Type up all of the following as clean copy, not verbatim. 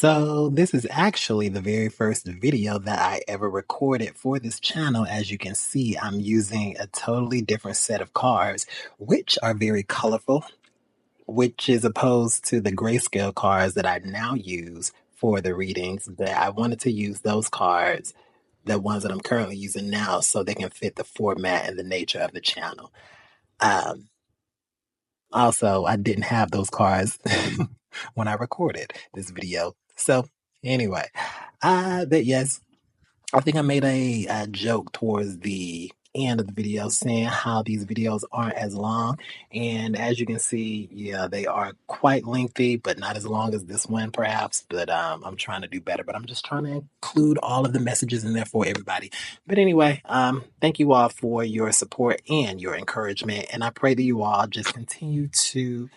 So this is actually the very first video that I ever recorded for this channel. As you can see, I'm using a totally different set of cards, which are very colorful, which is opposed to the grayscale cards that I now use for the readings. But I wanted to use those cards, the ones that I'm currently using now, so they can fit the format and the nature of the channel. Um, Also, I didn't have those cards when I recorded this video. So anyway, but yes, I think I made a joke towards the end of the video saying how these videos aren't as long. And as you can see, yeah, they are quite lengthy, but not as long as this one perhaps. But I'm trying to do better, but I'm just trying to include all of the messages in there for everybody. But anyway, thank you all for your support and your encouragement. And I pray that you all just continue to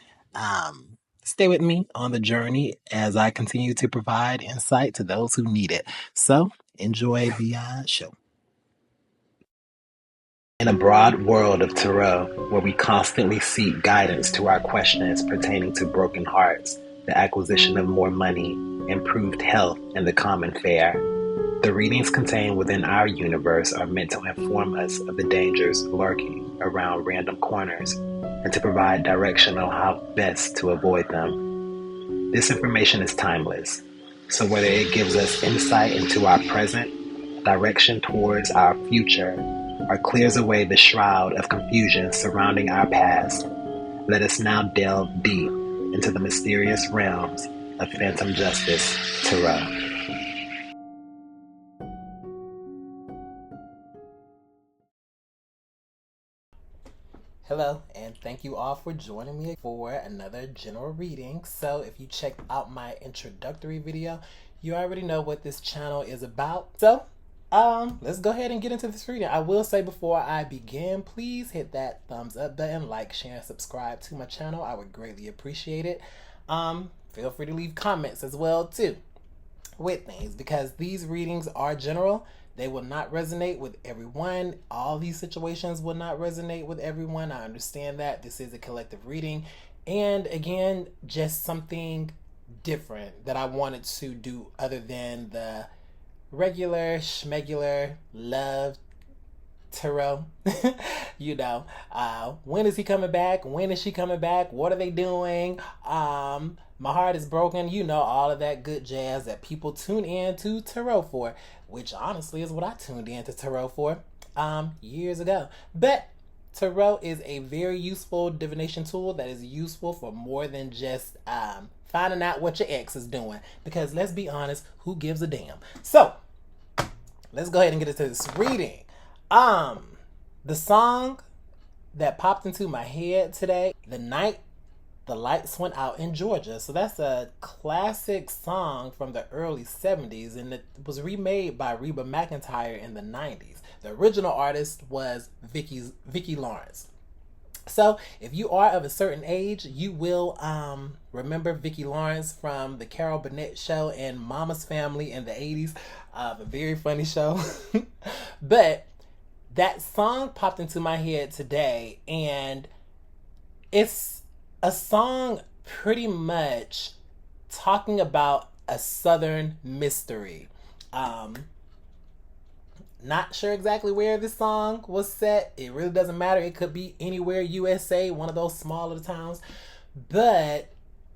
stay with me on the journey as I continue to provide insight to those who need it. So enjoy the show. In a broad world of tarot, where we constantly seek guidance to our questions pertaining to broken hearts, the acquisition of more money, improved health, and the common fare, the readings contained within our universe are meant to inform us of the dangers lurking around random corners and to provide direction on how best to avoid them. This information is timeless, so whether it gives us insight into our present, direction towards our future, or clears away the shroud of confusion surrounding our past, let us now delve deep into the mysterious realms of Phantom Justice Tarot. Hello, and thank you all for joining me for another general reading. So if you checked out my introductory video, you already know what this channel is about. So let's go ahead and get into this reading. I will say before I begin, please hit that thumbs up button, like, share, and subscribe to my channel. I would greatly appreciate it. Feel free to leave comments as well too with things, because these readings are general. They will not resonate with everyone. All these situations will not resonate with everyone. I understand that. This is a collective reading. And again, just something different that I wanted to do other than the regular schmegular love tarot. You know, when is he coming back? When is she coming back? What are they doing? My heart is broken. You know, all of that good jazz that people tune in to tarot for, which honestly is what I tuned in to tarot for years ago. But tarot is a very useful divination tool that is useful for more than just finding out what your ex is doing. Because let's be honest, who gives a damn? So let's go ahead and get into this reading. The song that popped into my head today, The Night the Lights Went Out in Georgia. So that's a classic song from the early 70s, and it was remade by Reba McEntire in the 90s. The original artist was Vicki Lawrence. So if you are of a certain age, you will remember Vicki Lawrence from the Carol Burnett show and Mama's Family in the 80s. A very funny show. But that song popped into my head today, and it's a song pretty much talking about a Southern mystery. Not sure exactly where this song was set. It really doesn't matter. It could be anywhere USA, one of those smaller towns. But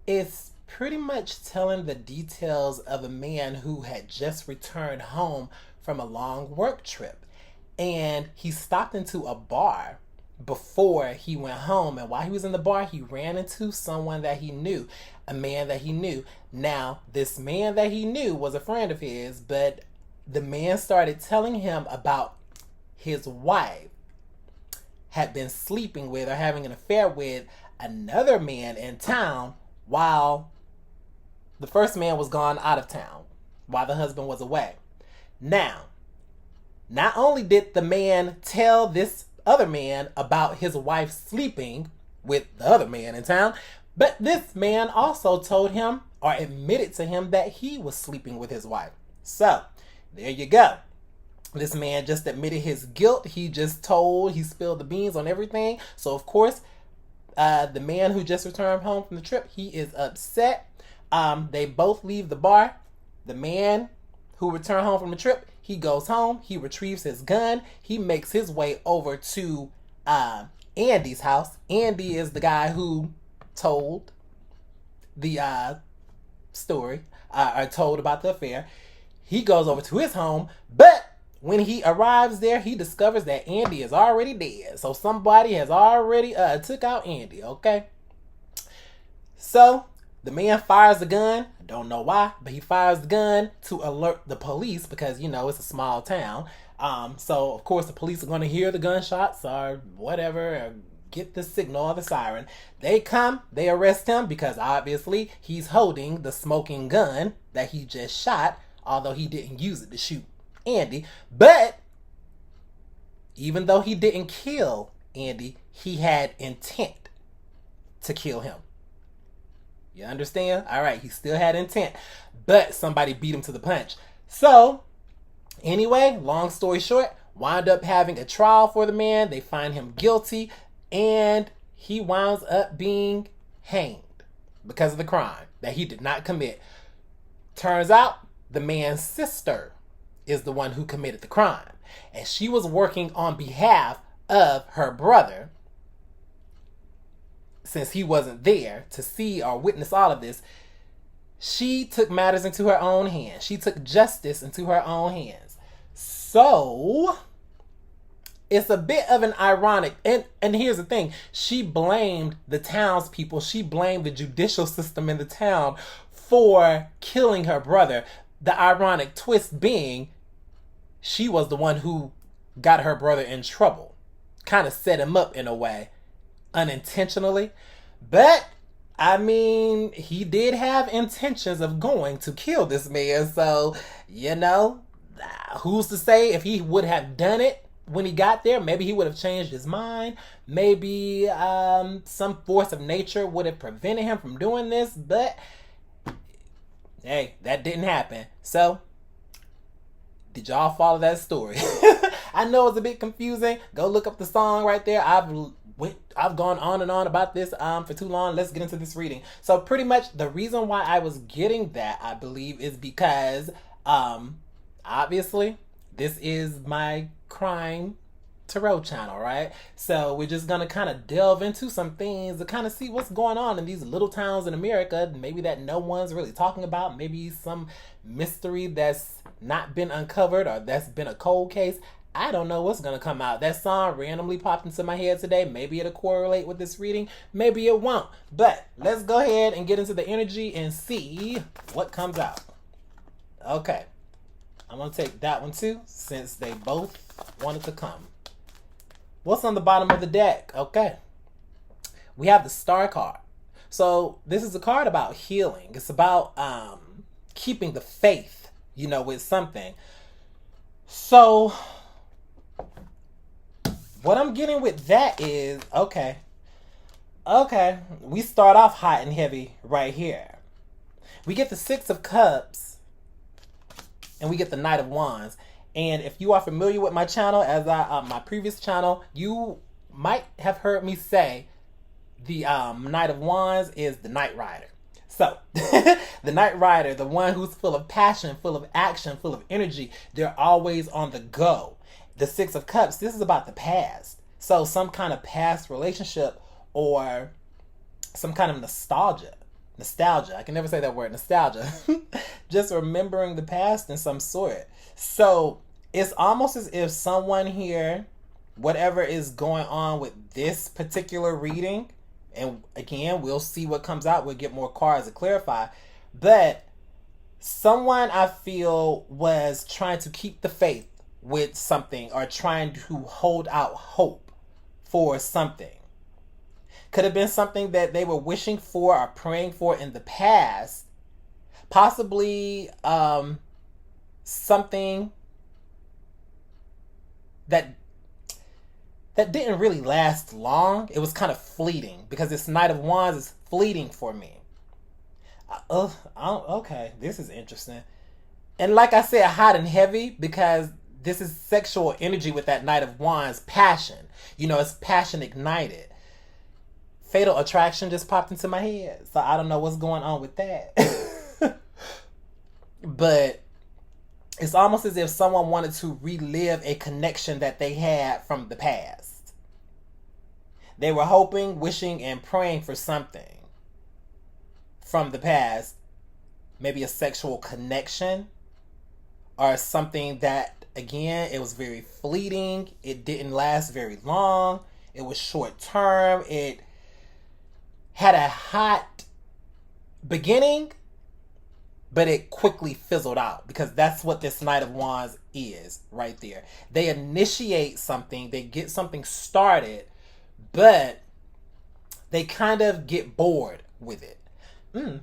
it's pretty much telling the details of a man who had just returned home from a long work trip. And he stopped into a bar before he went home. And while he was in the bar, he ran into someone that he knew, a man that he knew. Now, this man that he knew was a friend of his, but the man started telling him about his wife had been sleeping with or having an affair with another man in town while the first man was gone out of town, while the husband was away. Now, not only did the man tell this other man about his wife sleeping with the other man in town, but this man also told him or admitted to him that he was sleeping with his wife. So, there you go. This man just admitted his guilt. He spilled the beans on everything. So, of course, the man who just returned home from the trip, he is upset. They both leave the bar. The man who returned home from the trip, he goes home. He retrieves his gun. He makes his way over to Andy's house. Andy is the guy who told the story, or told about the affair. He goes over to his home, but when he arrives there, he discovers that Andy is already dead. So somebody has already took out Andy, okay? So the man fires the gun. I don't know why, but he fires the gun to alert the police because, you know, it's a small town. So, of course, the police are going to hear the gunshots or whatever, or get the signal or the siren. They come, they arrest him because obviously he's holding the smoking gun that he just shot, although he didn't use it to shoot Andy. But even though he didn't kill Andy, he had intent to kill him. You understand? All right, he still had intent, but somebody beat him to the punch. So, anyway, long story short, wind up having a trial for the man. They find him guilty, and he winds up being hanged because of the crime that he did not commit. Turns out, the man's sister is the one who committed the crime, and she was working on behalf of her brother. Since he wasn't there to see or witness all of this, she took matters into her own hands. She took justice into her own hands. So, it's a bit of an ironic, and here's the thing, she blamed the townspeople, she blamed the judicial system in the town for killing her brother. The ironic twist being, she was the one who got her brother in trouble. Kind of set him up in a way. Unintentionally, but I mean, he did have intentions of going to kill this man, so you know, who's to say if he would have done it when he got there? Maybe he would have changed his mind. Maybe some force of nature would have prevented him from doing this, but hey, that didn't happen. So did y'all follow that story? I know it's a bit confusing. Go look up the song right there. I've gone on and on about this for too long. Let's get into this reading. So pretty much the reason why I was getting that, I believe, is because obviously this is my crime tarot channel, right? So we're just gonna kind of delve into some things to kind of see what's going on in these little towns in America, maybe that no one's really talking about, maybe some mystery that's not been uncovered or that's been a cold case. I don't know what's going to come out. That song randomly popped into my head today. Maybe it'll correlate with this reading. Maybe it won't. But let's go ahead and get into the energy and see what comes out. Okay. I'm going to take that one too, since they both wanted to come. What's on the bottom of the deck? Okay. We have the Star card. So this is a card about healing. It's about keeping the faith, you know, with something. So what I'm getting with that is, okay, we start off hot and heavy right here. We get the Six of Cups, and we get the Knight of Wands. And if you are familiar with my channel, as my previous channel, you might have heard me say the Knight of Wands is the Knight Rider. So, the Knight Rider, the one who's full of passion, full of action, full of energy, they're always on the go. The Six of Cups, this is about the past. So some kind of past relationship or some kind of nostalgia. I can never say that word, nostalgia. Just remembering the past in some sort. So it's almost as if someone here, whatever is going on with this particular reading, and again, we'll see what comes out. We'll get more cards to clarify. But someone, I feel, was trying to keep the faith with something or trying to hold out hope for something. Could have been something that they were wishing for or praying for in the past. Possibly something that didn't really last long. It was kind of fleeting because this Knight of Wands is fleeting for me. Okay, this is interesting. And like I said, hot and heavy because this is sexual energy with that Knight of Wands, passion. You know, it's passion ignited. Fatal Attraction just popped into my head. So I don't know what's going on with that. But it's almost as if someone wanted to relive a connection that they had from the past. They were hoping, wishing, and praying for something from the past. Maybe a sexual connection or something that, again, it was very fleeting. It didn't last very long. It was short term. It had a hot beginning, but it quickly fizzled out, because that's what this Knight of Wands is right there. They initiate something, they get something started, but they kind of get bored with it.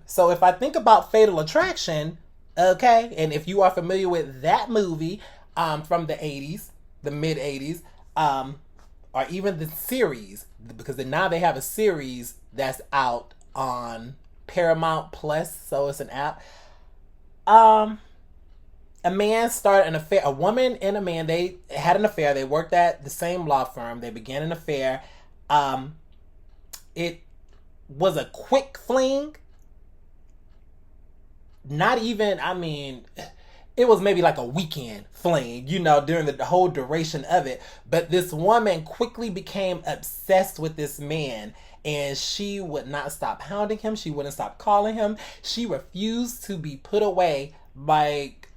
So if I think about Fatal Attraction, okay, and if you are familiar with that movie from the 80s, the mid 80s, or even the series, because now they have a series that's out on Paramount Plus, so it's an app. A man started an affair, a woman and a man, they had an affair. They worked at the same law firm. They began an affair. It was a quick fling. Not even, I mean, it was maybe like a weekend fling, you know, during the whole duration of it. But this woman quickly became obsessed with this man, and she would not stop hounding him. She wouldn't stop calling him. She refused to be put away like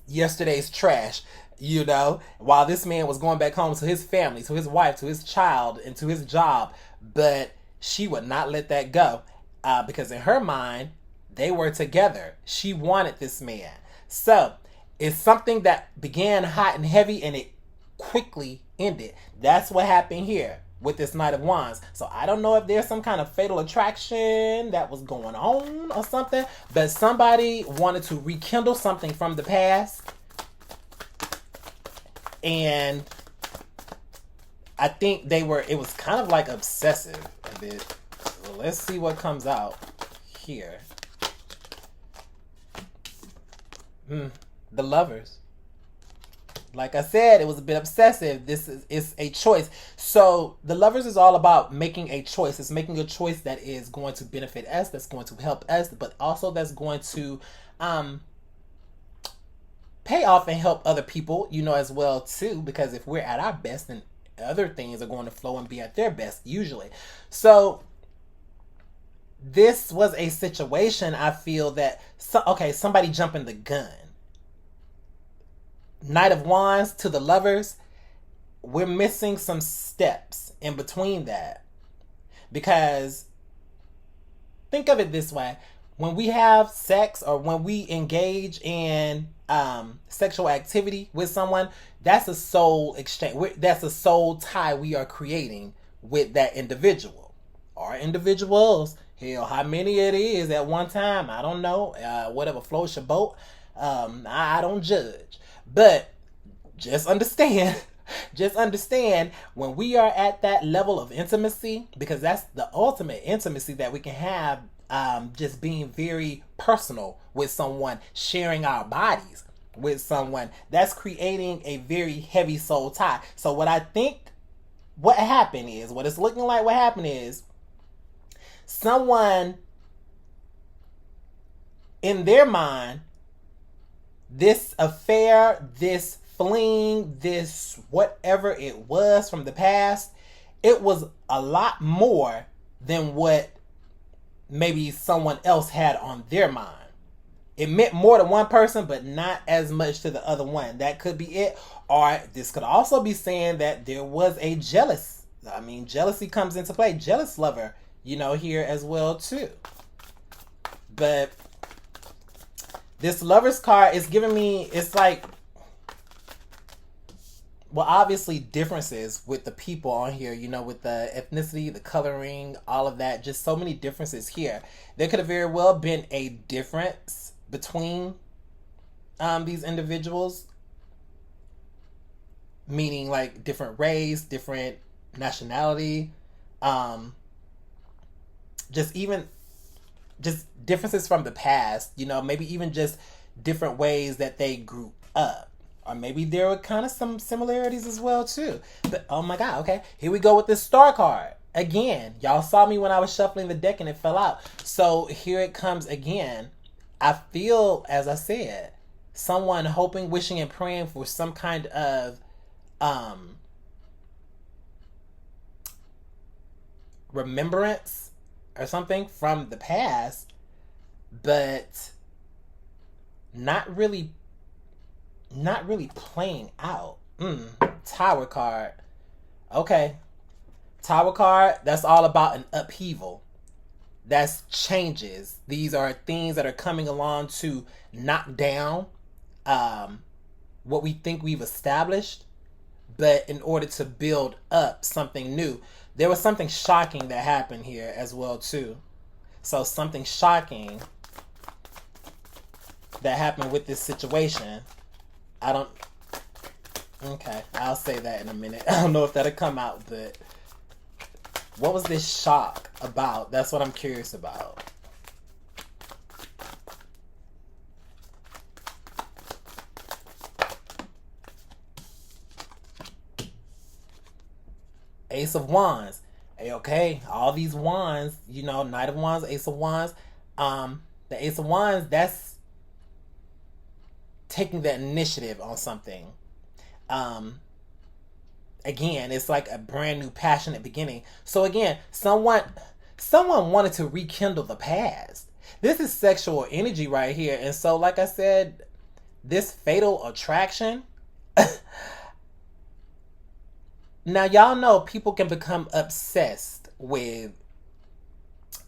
yesterday's trash, you know, while this man was going back home to his family, to his wife, to his child, and to his job. But she would not let that go, because in her mind, they were together. She wanted this man. So it's something that began hot and heavy, and it quickly ended. That's what happened here with this Knight of Wands. So I don't know if there's some kind of fatal attraction that was going on or something, but somebody wanted to rekindle something from the past. And I think it was kind of like obsessive a bit. Well, let's see what comes out here. The Lovers. Like I said, it was a bit obsessive. It's a choice. So the Lovers is all about making a choice. It's making a choice that is going to benefit us, that's going to help us, but also that's going to pay off and help other people, you know, as well too. Because if we're at our best, then other things are going to flow and be at their best usually. So this was a situation, I feel that, somebody jumping the gun. Knight of Wands to the Lovers, we're missing some steps in between that. Because think of it this way. When we have sex or when we engage in sexual activity with someone, that's a soul exchange. That's a soul tie we are creating with that individual or individuals. Hell, how many it is at one time, I don't know. Whatever floats your boat. I don't judge. But just understand, when we are at that level of intimacy, because that's the ultimate intimacy that we can have, just being very personal with someone, sharing our bodies with someone, that's creating a very heavy soul tie. So what it's looking like what happened is, someone in their mind, this affair, this fling, this whatever it was from the past, it was a lot more than what maybe someone else had on their mind. It meant more to one person, but not as much to the other one. That could be it. Or this could also be saying that there was a jealousy comes into play. Jealous lover, you know, here as well too. But this Lovers card is giving me, it's like, well, obviously differences with the people on here, you know, with the ethnicity, the coloring, all of that, just so many differences here. There could have very well been a difference between these individuals, meaning like different race, different nationality, just differences from the past, you know, maybe even just different ways that they grew up. Or maybe there were kind of some similarities as well too. But oh my God, okay, here we go with this Star card. again, y'all saw me when I was shuffling the deck and it fell out. So here it comes again. I feel, as I said, someone hoping, wishing, and praying for some kind of remembrance or something from the past, but not really playing out. Tower card. Okay. Tower card, that's all about an upheaval. That's changes. These are things that are coming along to knock down what we think we've established, but in order to build up something new. There was something shocking that happened here as well too. So something shocking that happened with this situation. Okay, I'll say that in a minute. I don't know if that'll come out, but what was this shock about? That's what I'm curious about. Ace of Wands. Okay, all these wands, Knight of Wands, Ace of Wands. The Ace of Wands, that's taking the initiative on something. Again, it's like a brand new passionate beginning. So again, someone wanted to rekindle the past. This is sexual energy right here. And so, like I said, this fatal attraction. Now, y'all know people can become obsessed with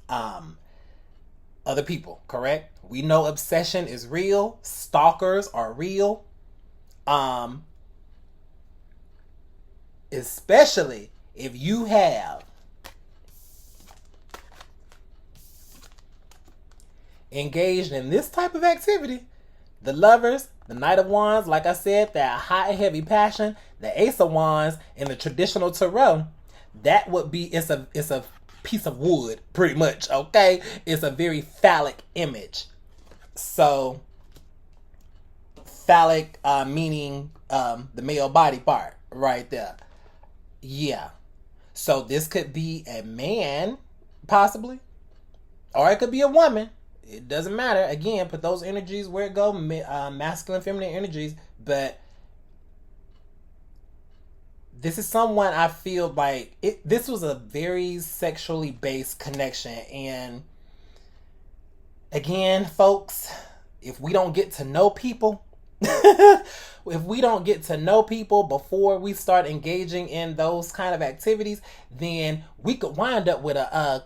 other people, correct? We know obsession is real. Stalkers are real. Especially if you have engaged in this type of activity. The Lovers, the Knight of Wands, like I said, that high heavy passion, the Ace of Wands in the traditional tarot, that would be, it's a piece of wood, pretty much, okay? It's a very phallic image. So, phallic meaning the male body part right there. Yeah. So this could be a man, possibly, or it could be a woman. It doesn't matter. Again, put those energies where it go, masculine, feminine energies. But this is someone I feel like this was a very sexually based connection. And again, folks, if we don't get to know people, if we don't get to know people before we start engaging in those kind of activities, then we could wind up with a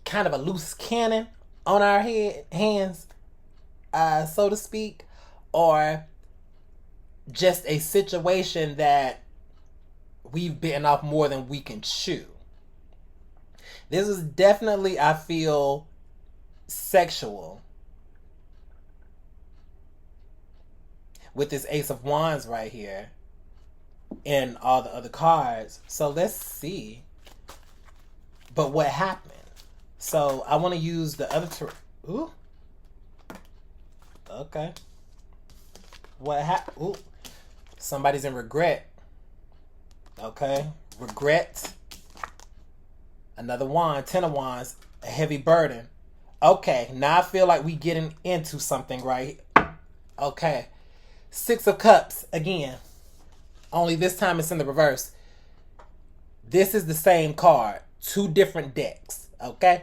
kind of a loose cannon on our hands, so to speak, or just a situation that we've bitten off more than we can chew. This is definitely, I feel, sexual. With this Ace of Wands right here and all the other cards. So let's see. But what happened? So I want to use the other Ooh. Okay. What happened? Ooh. Somebody's in regret. Okay. Regret. Another wand. 10 of Wands. A heavy burden. Okay. Now I feel like we getting into something right. Okay. 6 of Cups, again. Only this time it's in the reverse. This is the same card. 2 different decks. Okay?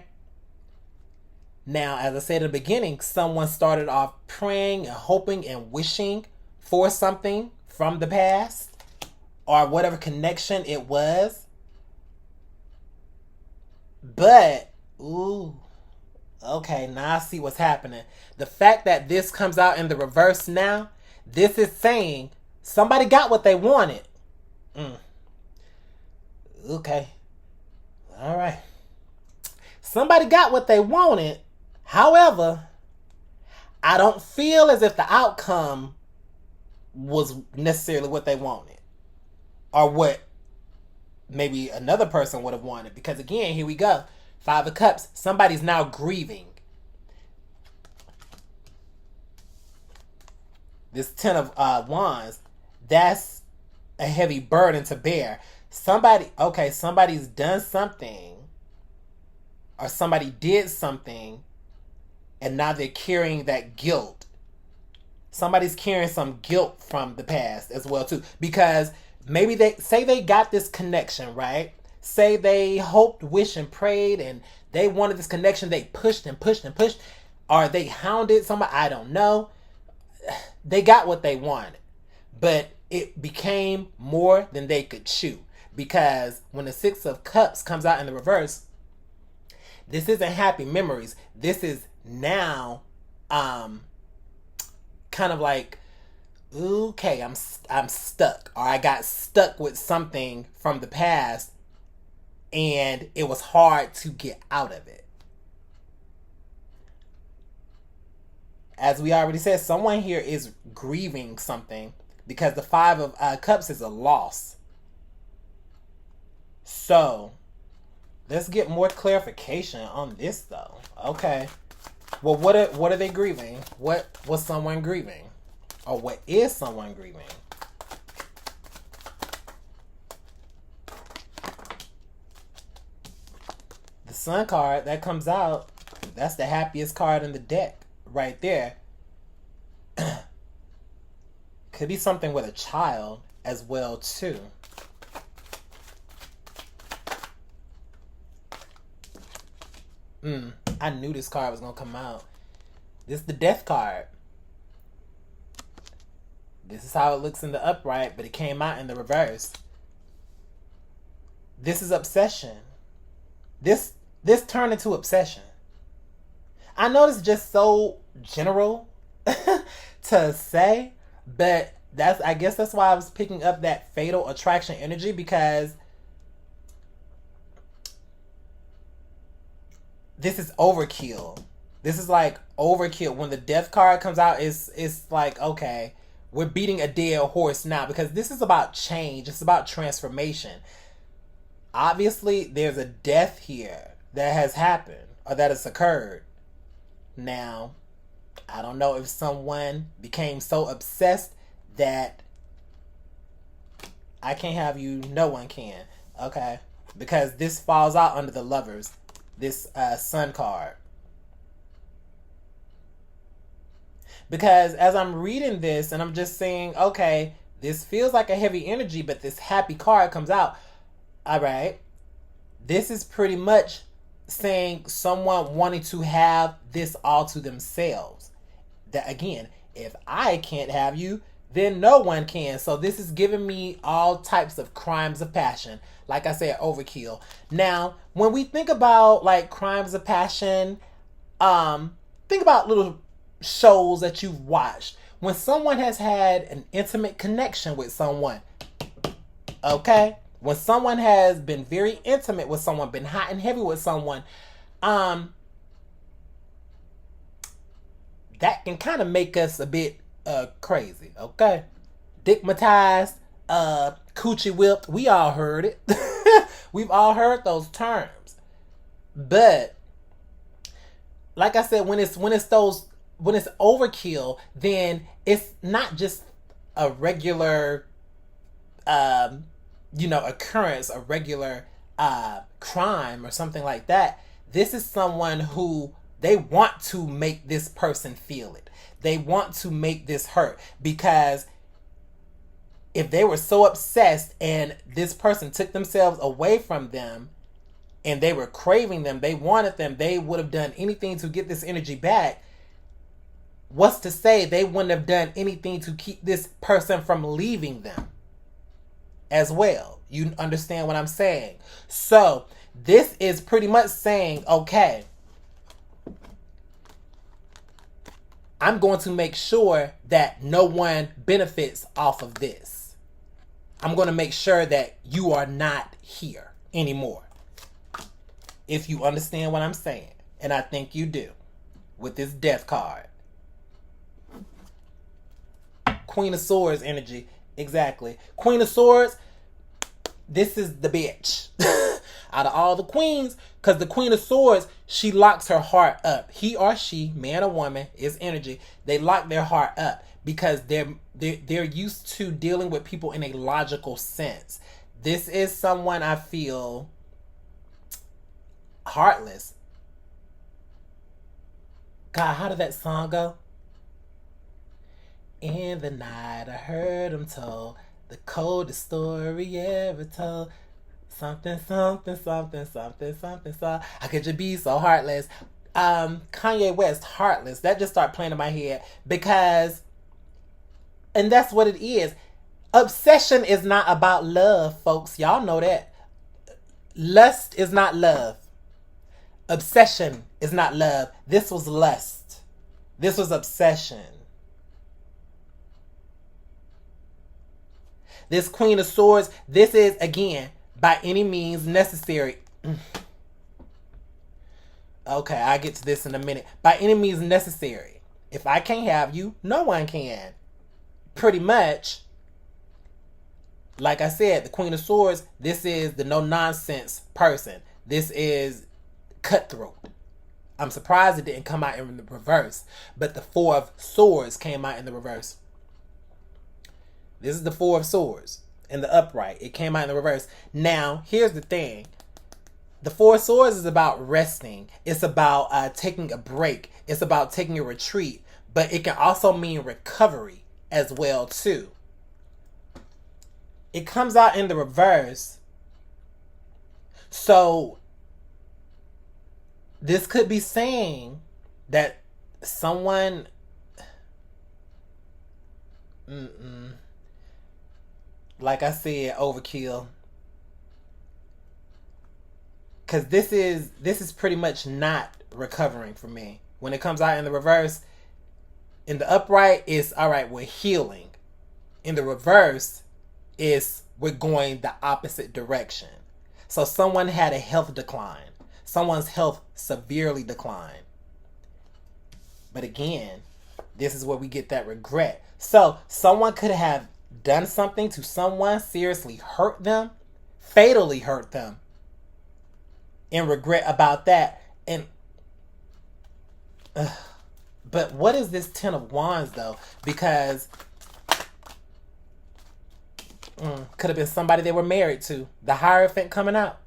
Now, as I said in the beginning, someone started off praying and hoping and wishing for something from the past, or whatever connection it was. But, ooh. Okay, now I see what's happening. The fact that this comes out in the reverse now, this is saying somebody got what they wanted. Okay. All right. Somebody got what they wanted. However, I don't feel as if the outcome was necessarily what they wanted, or what maybe another person would have wanted. Because again, here we go. 5 of Cups. Somebody's now grieving. This 10 of Wands, that's a heavy burden to bear. somebody's done something, or somebody did something, and now they're carrying that guilt. Somebody's carrying some guilt from the past as well too, because maybe they got this connection, right? Say they hoped, wished, and prayed, and they wanted this connection. They pushed and pushed and pushed, or they hounded somebody. I don't know. They got what they wanted, but it became more than they could chew, because when the Six of Cups comes out in the reverse, this isn't happy memories. This is now kind of like, okay, I'm stuck, or I got stuck with something from the past, and it was hard to get out of it. As we already said, someone here is grieving something, because the Five of Cups is a loss. So let's get more clarification on this, though. Okay. Well, what are they grieving? What was someone grieving? Or what is someone grieving? The Sun card that comes out, that's the happiest card in the deck right there. Could be something with a child as well too. I knew this card was gonna come out. This is the Death card. This is how it looks in the upright, but it came out in the reverse. This is obsession. This turned into obsession. I know this is just so general to say, but I guess that's why I was picking up that fatal attraction energy, because this is overkill. This is like overkill. When the Death card comes out, it's like, okay, we're beating a dead horse now, because this is about change. It's about transformation. Obviously, there's a death here that has happened, or that has occurred. Now, I don't know if someone became so obsessed that I can't have you, no one can. Okay? Because this falls out under the Lovers. This Sun card. Because as I'm reading this and I'm just saying, okay, this feels like a heavy energy, but this happy card comes out. All right. This is pretty much saying someone wanting to have this all to themselves. That again, if I can't have you, then no one can. So this is giving me all types of crimes of passion. Like I said, overkill. Now, when we think about like crimes of passion, think about little shows that you've watched. When someone has had an intimate connection with someone, okay? When someone has been very intimate with someone, been hot and heavy with someone, that can kind of make us a bit crazy, okay? Dickmatized, coochie whipped, we all heard it. We've all heard those terms. But like I said, when it's overkill, then it's not just a regular occurrence, a regular crime or something like that. This is someone who they want to make this person feel it. They want to make this hurt, because if they were so obsessed and this person took themselves away from them and they were craving them, they wanted them, they would have done anything to get this energy back. What's to say they wouldn't have done anything to keep this person from leaving them as well? You understand what I'm saying? So this is pretty much saying, okay, I'm going to make sure that no one benefits off of this. I'm going to make sure that you are not here anymore. If you understand what I'm saying. And I think you do. With this Death card. Queen of Swords energy. Exactly. Queen of Swords. This is the bitch. Out of all the queens. Because the Queen of Swords, she locks her heart up. He or she, man or woman, is energy. They lock their heart up. Because they're used to dealing with people in a logical sense. This is someone I feel heartless. God, how did that song go? In the night I heard him tell the coldest story ever told. Something, something, something, something, something, something. How could you be so heartless? Kanye West, Heartless. That just started playing in my head because, and that's what it is. Obsession is not about love, folks. Y'all know that. Lust is not love. Obsession is not love. This was lust. This was obsession. This Queen of Swords, this is, again, by any means necessary. Okay, I'll get to this in a minute. By any means necessary. If I can't have you, no one can. Pretty much. Like I said, the Queen of Swords, this is the no-nonsense person. This is cutthroat. I'm surprised it didn't come out in the reverse. But the Four of Swords came out in the reverse. This is the Four of Swords in the upright. It came out in the reverse. Now, here's the thing. The Four of Swords is about resting. It's about taking a break. It's about taking a retreat. But it can also mean recovery as well, too. It comes out in the reverse. So, this could be saying that someone... Like I said, overkill. Because this is pretty much not recovering for me. When it comes out in the reverse, in the upright, it's all right, we're healing. In the reverse, it's we're going the opposite direction. So someone had a health decline. Someone's health severely declined. But again, this is where we get that regret. So someone could have done something to someone, seriously hurt them, fatally hurt them, and regret about that. And but what is this Ten of Wands though? Because could have been somebody they were married to. The Hierophant coming out.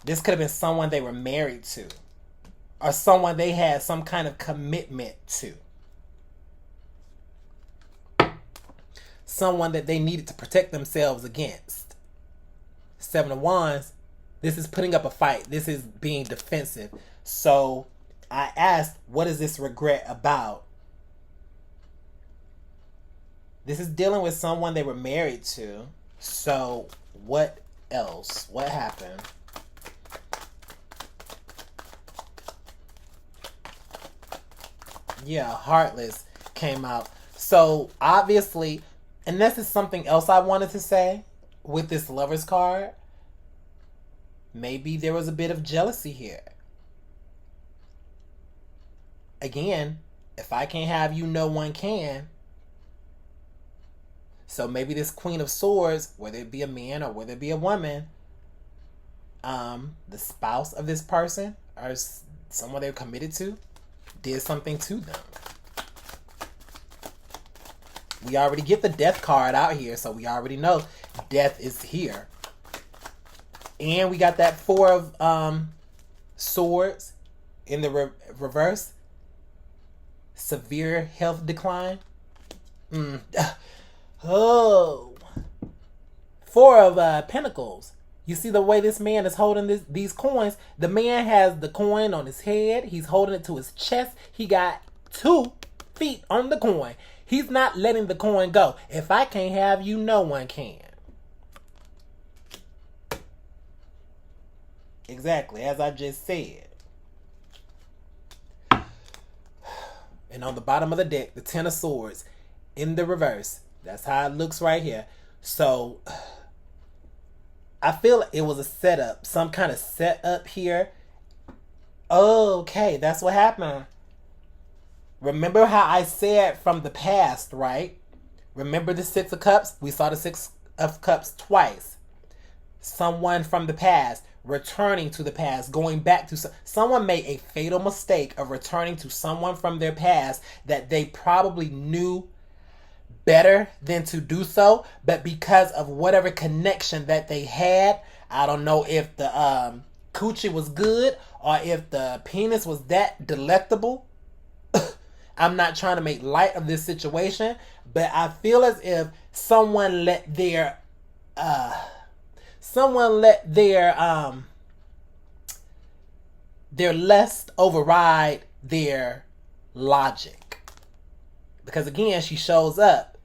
This could have been someone they were married to, or someone they had some kind of commitment to. Someone that they needed to protect themselves against. Seven of Wands, this is putting up a fight. This is being defensive. So I asked, what is this regret about? This is dealing with someone they were married to. So what else? What happened? Yeah, Heartless came out. So obviously, and this is something else I wanted to say with this Lover's card. Maybe there was a bit of jealousy here. Again, if I can't have you, no one can. So maybe this Queen of Swords, whether it be a man or whether it be a woman, the spouse of this person or someone they're committed to, did something to them. We already get the Death card out here, so we already know death is here. And we got that Four of Swords in the reverse. Severe health decline. Oh. Four of Pentacles. You see the way this man is holding these coins? The man has the coin on his head. He's holding it to his chest. He got 2 feet on the coin. He's not letting the coin go. If I can't have you, no one can. Exactly, as I just said. And on the bottom of the deck, the Ten of Swords in the reverse. That's how it looks right here. So I feel it was a setup, some kind of setup here. Okay, that's what happened. Remember how I said from the past, right? Remember the Six of Cups? We saw the Six of Cups twice. Someone from the past, returning to the past, going back to someone made a fatal mistake of returning to someone from their past that they probably knew better than to do so, but because of whatever connection that they had, I don't know if the coochie was good or if the penis was that delectable. I'm not trying to make light of this situation, but I feel as if someone let their lust override their logic. Because again, she shows up,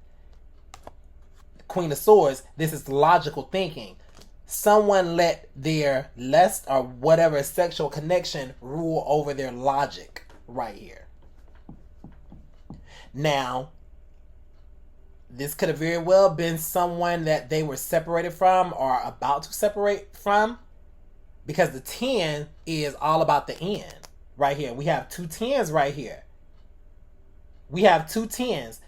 Queen of Swords. This is logical thinking. Someone let their lust or whatever sexual connection rule over their logic right here. Now, this could have very well been someone that they were separated from or about to separate from, because the 10 is all about the end right here. We have 2 10s right here. We have 2 10s,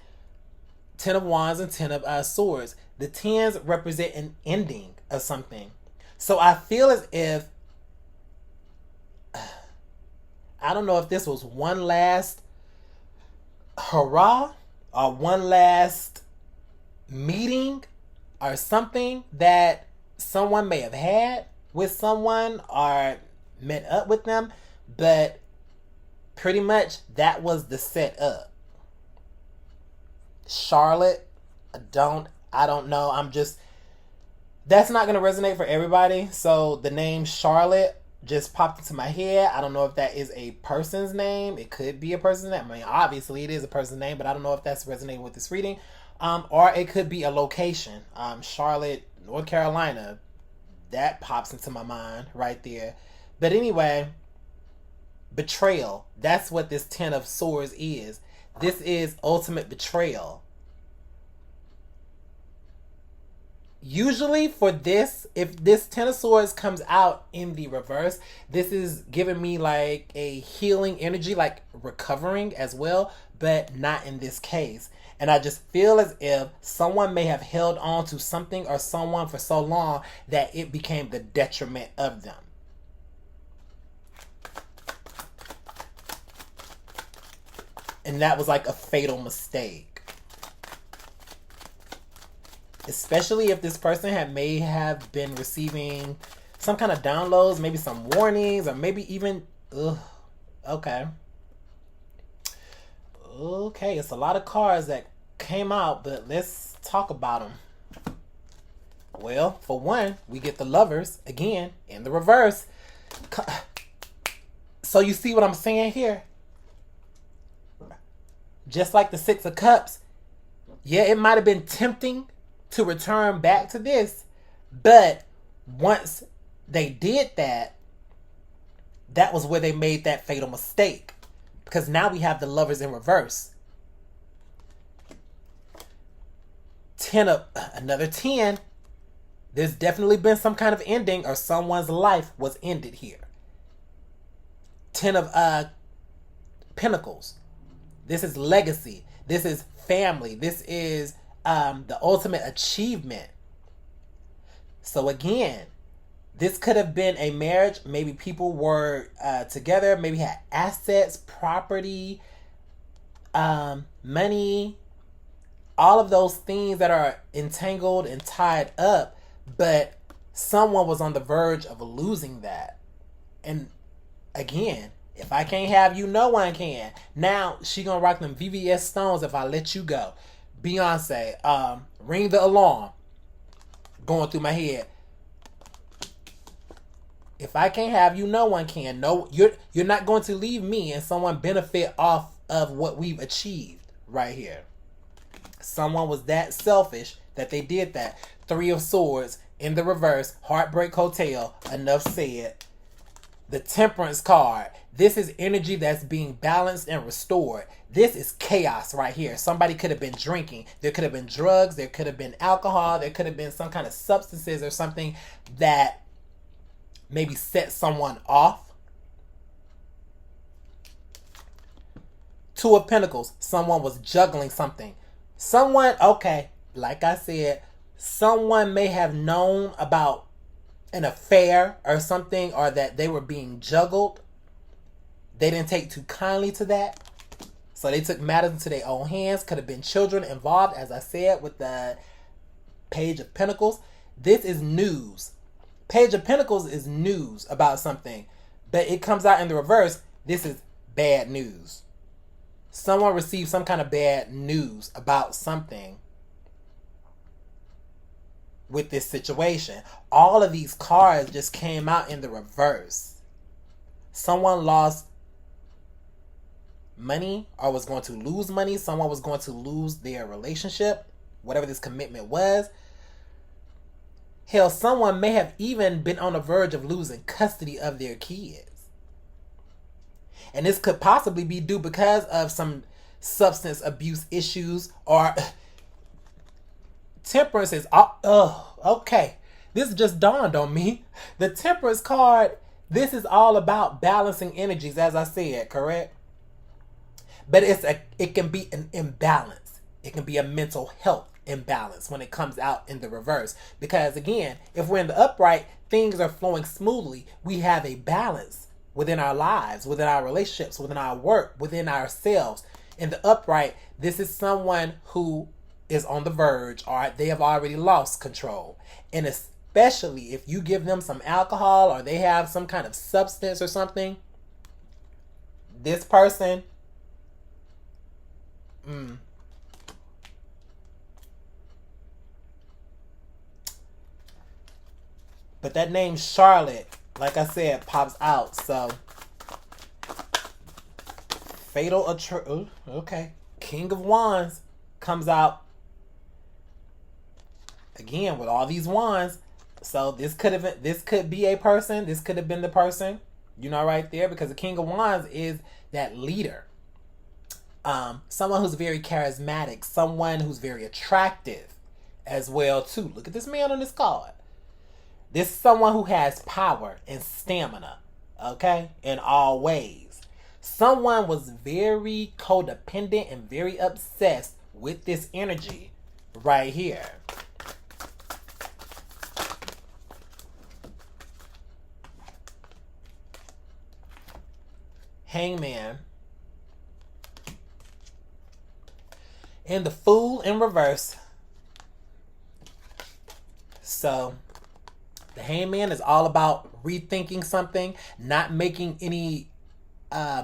10 of Wands and 10 of Swords. The 10s represent an ending of something. So I feel as if, I don't know if this was one last hurrah or one last meeting or something that someone may have had with someone or met up with them, but pretty much that was the setup. Charlotte, I don't know. That's not going to resonate for everybody. So the name Charlotte just popped into my head. I don't know if that is a person's name. It could be a person's name. I mean, obviously it is a person's name, but I don't know if that's resonating with this reading. Or it could be a location. Charlotte, North Carolina. That pops into my mind right there. But anyway, betrayal. That's what this 10 of Swords is. This is ultimate betrayal. Usually for this, if this 10 of Swords comes out in the reverse, this is giving me like a healing energy, like recovering as well, but not in this case. And I just feel as if someone may have held on to something or someone for so long that it became the detriment of them. And that was like a fatal mistake. Especially if this person may have been receiving some kind of downloads, maybe some warnings, or maybe even, okay. Okay, it's a lot of cards that came out, but let's talk about them. Well, for one, we get the Lovers, again, in the reverse. So you see what I'm saying here? Just like the 6 of Cups, yeah, it might have been tempting to return back to this, but once they did that, that was where they made that fatal mistake. Because now we have the Lovers in reverse. Another 10. There's definitely been some kind of ending, or someone's life was ended here. 10 of Pentacles. This is legacy. This is family. This is the ultimate achievement. So again, this could have been a marriage. Maybe people were together, maybe had assets, property, money, all of those things that are entangled and tied up, but someone was on the verge of losing that. And again, if I can't have you, no one can. Now she gonna rock them VVS stones if I let you go. Beyonce, ring the alarm. Going through my head. If I can't have you, no one can. No, you're not going to leave me and someone benefit off of what we've achieved right here. Someone was that selfish that they did that. 3 of Swords in the reverse. Heartbreak Hotel. Enough said. The Temperance card. This is energy that's being balanced and restored. This is chaos right here. Somebody could have been drinking. There could have been drugs. There could have been alcohol. There could have been some kind of substances or something that maybe set someone off. 2 of Pentacles. Someone was juggling something. Someone, okay, like I said, someone may have known about an affair or something, or that they were being juggled. They didn't take too kindly to that. So they took matters into their own hands. Could have been children involved, as I said, with the Page of Pentacles. This is news. Page of Pentacles is news about something, but it comes out in the reverse. This is bad news. Someone received some kind of bad news about something with this situation. All of these cards just came out in the reverse. Someone lost money or was going to lose money. Someone was going to lose their relationship, whatever this commitment was. Hell, someone may have even been on the verge of losing custody of their kids. And this could possibly be due because of some substance abuse issues or Temperance is, okay. This just dawned on me. The Temperance card, this is all about balancing energies, as I said, correct? But it can be an imbalance. It can be a mental health imbalance when it comes out in the reverse. Because again, if we're in the upright, things are flowing smoothly. We have a balance within our lives, within our relationships, within our work, within ourselves. In the upright, this is someone who is on the verge, or they have already lost control. And especially if you give them some alcohol or they have some kind of substance or something, this person, but that name Charlotte, like I said, pops out. So fatal okay. King of Wands comes out again with all these wands. So this could be a person. This could have been the person, right there, because the King of Wands is that leader. Someone who's very charismatic, someone who's very attractive as well too. Look at this man on this card. This is someone who has power and stamina, okay, in all ways. Someone was very codependent and very obsessed with this energy right here. Hangman. And the Fool in reverse. So the Hangman is all about rethinking something, not making any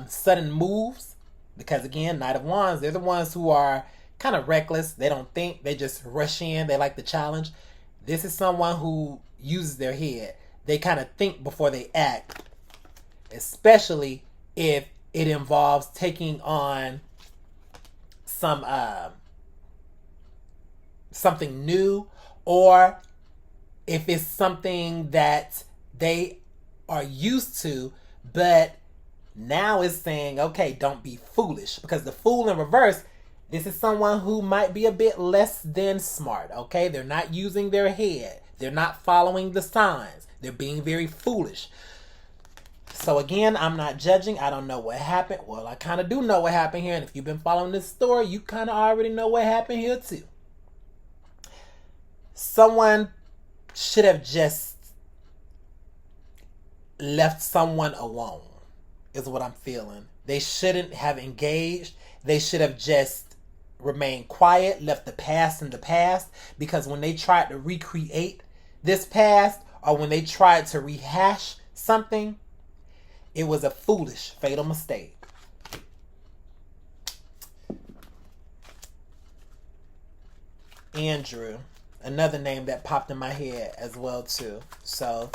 sudden moves. Because again, Knight of Wands, they're the ones who are kind of reckless. They don't think, they just rush in. They like the challenge. This is someone who uses their head. They kind of think before they act, especially if it involves taking on some something new, or if it's something that they are used to, but now it's saying, okay, don't be foolish. Because the Fool in reverse, this is someone who might be a bit less than smart, okay? They're not using their head. They're not following the signs. They're being very foolish. So again, I'm not judging. I don't know what happened. Well, I kind of do know what happened here. And if you've been following this story, you kind of already know what happened here too. Someone should have just left someone alone, is what I'm feeling. They shouldn't have engaged. They should have just remained quiet, left the past in the past. Because when they tried to recreate this past, or when they tried to rehash something, it was a foolish, fatal mistake. Andrew, another name that popped in my head as well too. So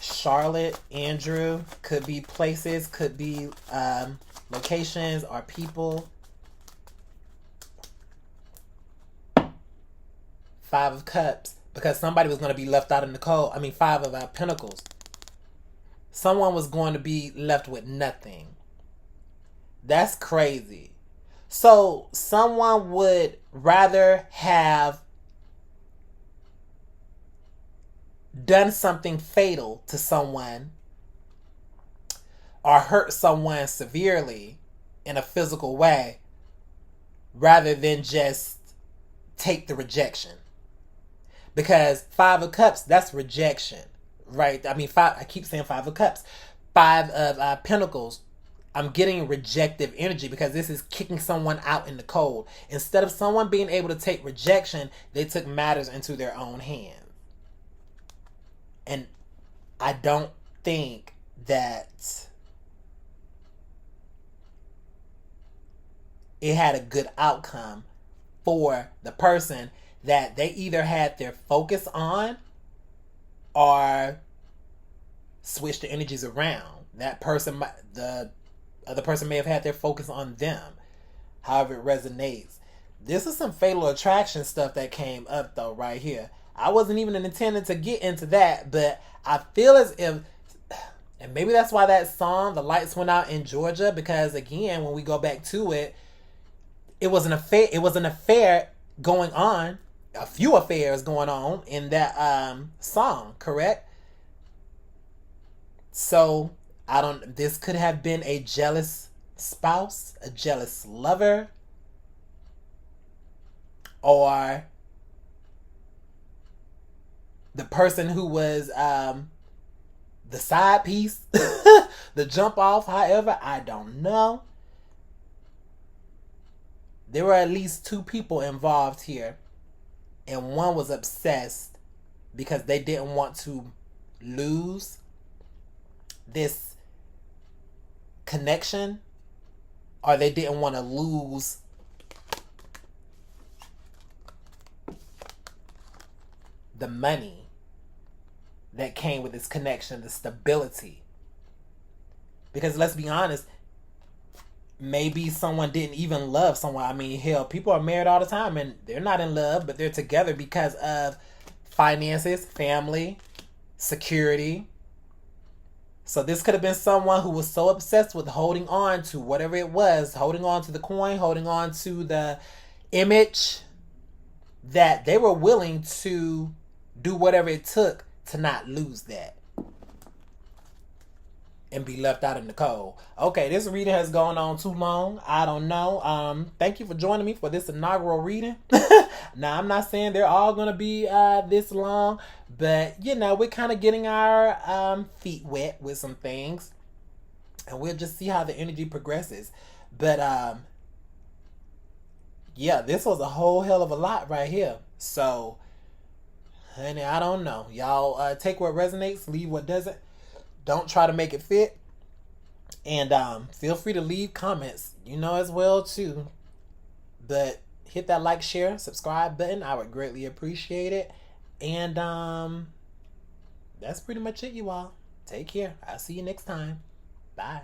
Charlotte, Andrew, could be places, could be locations or people. 5 of Cups, because somebody was going to be left out in the cold. 5 of Pentacles. Someone was going to be left with nothing. That's crazy. So someone would rather have done something fatal to someone or hurt someone severely in a physical way rather than just take the rejection. Because 5 of Cups, that's rejection. Right? 5, I keep saying 5 of Cups. 5 of Pentacles. I'm getting rejective energy because this is kicking someone out in the cold. Instead of someone being able to take rejection, they took matters into their own hands. And I don't think that it had a good outcome for the person that they either had their focus on or switched the energies around. That person, the other person may have had their focus on them. However it resonates. This is some fatal attraction stuff that came up though right here. I wasn't even intending to get into that, but I feel as if, and maybe that's why that song, The Lights Went Out in Georgia, because again, when we go back to it, it was an affair going on, a few affairs going on in that song, correct? So this could have been a jealous spouse, a jealous lover, or the person who was the side piece, the jump off, however, I don't know. There were at least 2 people involved here, and one was obsessed because they didn't want to lose this connection, or they didn't want to lose the money that came with this connection, the stability. Because let's be honest, maybe someone didn't even love someone. I mean, hell, people are married all the time and they're not in love, but they're together because of finances, family, security. So this could have been someone who was so obsessed with holding on to whatever it was, holding on to the coin, holding on to the image, that they were willing to do whatever it took to not lose that and be left out in the cold. Okay, this reading has gone on too long. I don't know. Thank you for joining me for this inaugural reading. Now, I'm not saying they're all going to be this long, but, you know, we're kind of getting our feet wet with some things. And we'll just see how the energy progresses. But, yeah, this was a whole hell of a lot right here. So, honey, I don't know. Y'all take what resonates, leave what doesn't. Don't try to make it fit. And feel free to leave comments, you know, as well, too. But hit that like, share, subscribe button. I would greatly appreciate it. And that's pretty much it, you all. Take care. I'll see you next time. Bye.